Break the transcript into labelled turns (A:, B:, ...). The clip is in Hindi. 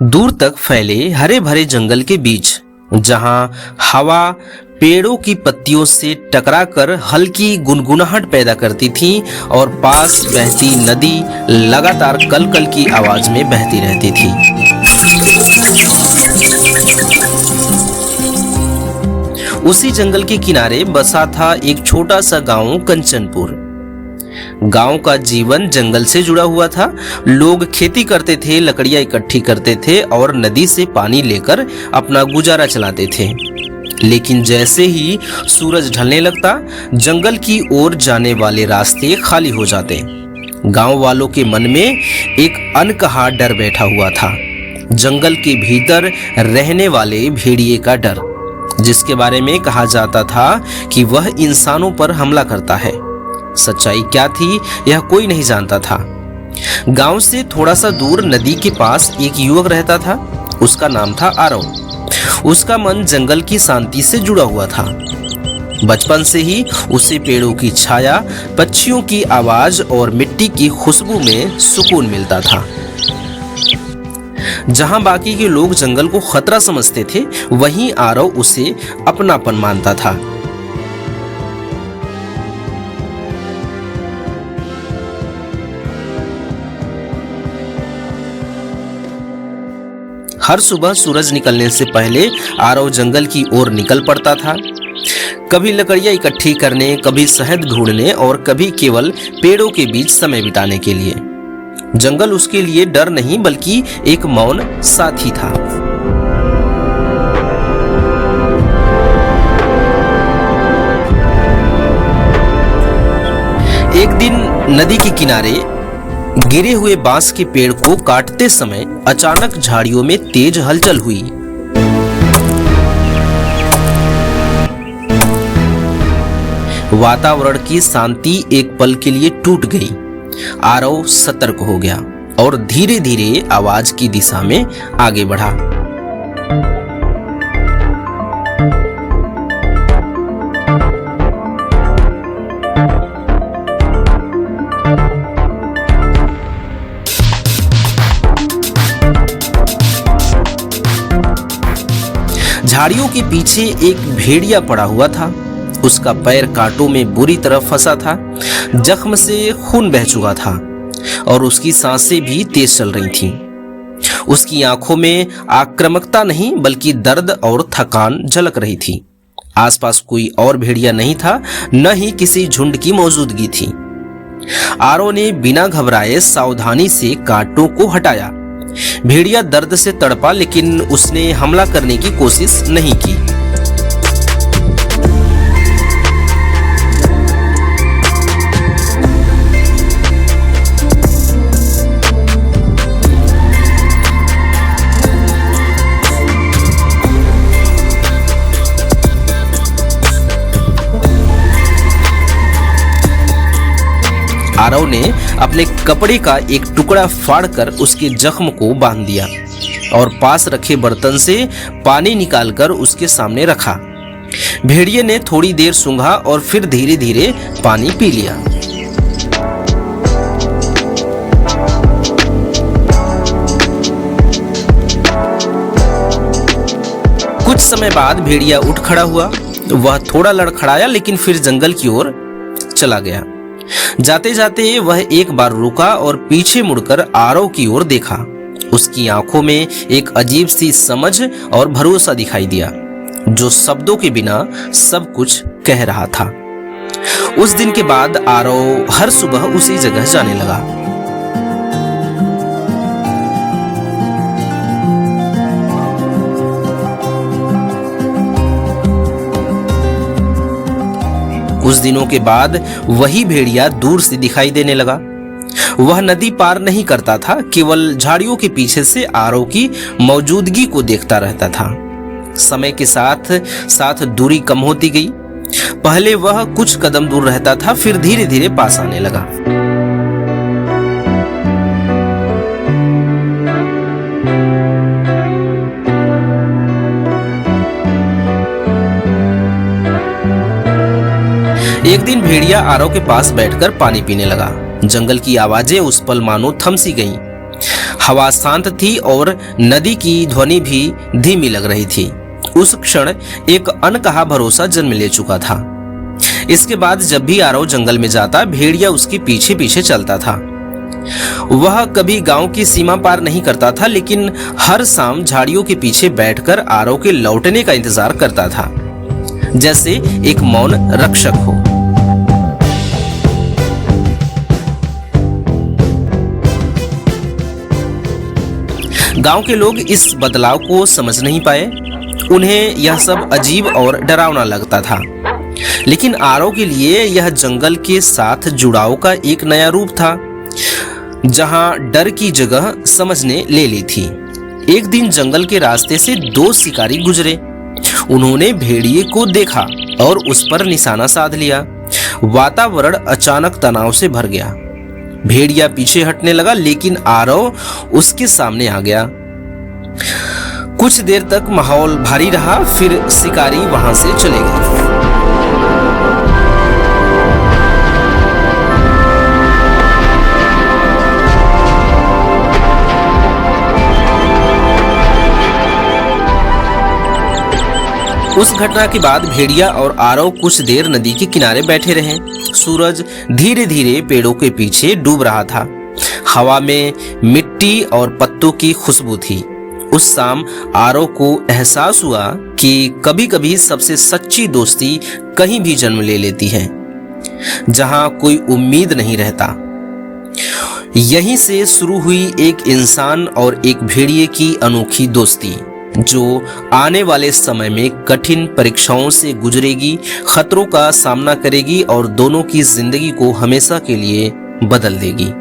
A: दूर तक फैले हरे भरे जंगल के बीच, जहां हवा पेड़ों की पत्तियों से टकराकर हल्की गुनगुनाहट पैदा करती थी और पास बहती नदी लगातार कल-कल की आवाज में बहती रहती थी। उसी जंगल के किनारे बसा था एक छोटा सा गांव कंचनपुर। गांव का जीवन जंगल से जुड़ा हुआ था। लोग खेती करते थे, लकड़ियां इकट्ठी करते थे और नदी से पानी लेकर अपना गुजारा चलाते थे। लेकिन जैसे ही सूरज ढलने लगता, जंगल की ओर जाने वाले रास्ते खाली हो जाते। गांव वालों के मन में एक अनकहा डर बैठा हुआ था, जंगल के भीतर रहने वाले भेड़िए का डर, जिसके बारे में कहा जाता था कि वह इंसानों पर हमला करता है। सच्चाई क्या थी यह कोई नहीं जानता था। गांव से थोड़ा सा दूर नदी के पास एक युवक रहता था। उसका नाम था आरव। उसका मन जंगल की शांति से जुड़ा हुआ था। बचपन से ही उसे पेड़ों की छाया, पक्षियों की आवाज और मिट्टी की खुशबू में सुकून मिलता था। जहां बाकी के लोग जंगल को खतरा समझते थे, वहीं आरव उसे अपनापन मानता था। हर सुबह सूरज निकलने से पहले आरव जंगल की ओर निकल पड़ता था, कभी लकड़ियां इकट्ठी करने, कभी शहद ढूंढने और कभी केवल पेड़ों के बीच समय बिताने के लिए। जंगल उसके लिए डर नहीं बल्कि एक मौन साथी था। एक दिन नदी के किनारे गिरे हुए बांस के पेड़ को काटते समय अचानक झाड़ियों में तेज हलचल हुई। वातावरण की शांति एक पल के लिए टूट गई। आरव सतर्क हो गया और धीरे धीरे आवाज की दिशा में आगे बढ़ा। झाड़ियों के पीछे एक भेड़िया पड़ा हुआ था। उसका पैर कांटों में बुरी तरह फंसा था, जख्म से खून बह चुका था और उसकी सांसें भी तेज चल रही थीं। उसकी आंखों में आक्रामकता नहीं बल्कि दर्द और थकान झलक रही थी। आसपास कोई और भेड़िया नहीं था, न ही किसी झुंड की मौजूदगी थी। आरव ने बिना घबराए सावधानी से कांटों को हटाया। भेड़िया दर्द से तड़पा, लेकिन उसने हमला करने की कोशिश नहीं की। आरव ने अपने कपड़े का एक टुकड़ा फाड़कर उसके जख्म को बांध दिया और पास रखे बर्तन से पानी निकालकर उसके सामने रखा। भेड़िए ने थोड़ी देर सूंघा और फिर धीरे धीरे पानी पी लिया। कुछ समय बाद भेड़िया उठ खड़ा हुआ। वह थोड़ा लड़खड़ाया, लेकिन फिर जंगल की ओर चला गया। जाते जाते वह एक बार रुका और पीछे मुड़कर आरव की ओर देखा। उसकी आंखों में एक अजीब सी समझ और भरोसा दिखाई दिया, जो शब्दों के बिना सब कुछ कह रहा था। उस दिन के बाद आरव हर सुबह उसी जगह जाने लगा। कुछ दिनों के बाद वही भेड़िया दूर से दिखाई देने लगा। वह नदी पार नहीं करता था, केवल झाड़ियों के पीछे से आरव की मौजूदगी को देखता रहता था। समय के साथ साथ दूरी कम होती गई। पहले वह कुछ कदम दूर रहता था, फिर धीरे धीरे पास आने लगा। एक दिन भेड़िया आरव के पास बैठकर पानी पीने लगा। जंगल की आवाजें उस पल मानो थम सी गईं। हवा शांत थी और नदी की ध्वनि भी धीमी लग रही थी। उस क्षण एक अनकहा भरोसा जन्म ले चुका था। इसके बाद जब भी आरव जंगल में जाता, भेड़िया उसके पीछे पीछे चलता था। वह कभी गांव की सीमा पार नहीं करता था, लेकिन हर शाम झाड़ियों के पीछे बैठकर आरव के लौटने का इंतजार करता था, जैसे एक मौन रक्षक हो। गांव के लोग इस बदलाव को समझ नहीं पाए। उन्हें यह सब अजीब और डरावना लगता था, लेकिन आरव के लिए यह जंगल के साथ जुड़ाव का एक नया रूप था, जहां डर की जगह समझने ले ली थी। एक दिन जंगल के रास्ते से दो शिकारी गुजरे। उन्होंने भेड़िए को देखा और उस पर निशाना साध लिया। वातावरण अचानक तनाव से भर गया। भेड़िया पीछे हटने लगा, लेकिन आरव उसके सामने आ गया। कुछ देर तक माहौल भारी रहा, फिर शिकारी वहां से चले गए। उस घटना के बाद भेड़िया और आरव कुछ देर नदी के किनारे बैठे रहे। सूरज धीरे धीरे पेड़ों के पीछे डूब रहा था। हवा में मिट्टी और पत्तों की खुशबू थी। उस शाम आरव को एहसास हुआ कि कभी-कभी सबसे सच्ची दोस्ती कहीं भी जन्म ले लेती है, जहां कोई उम्मीद नहीं रहता। यहीं से शुरू हुई एक इंसान और एक भेड़िए की अनोखी दोस्ती, जो आने वाले समय में कठिन परीक्षाओं से गुजरेगी, खतरों का सामना करेगी और दोनों की जिंदगी को हमेशा के लिए बदल देगी।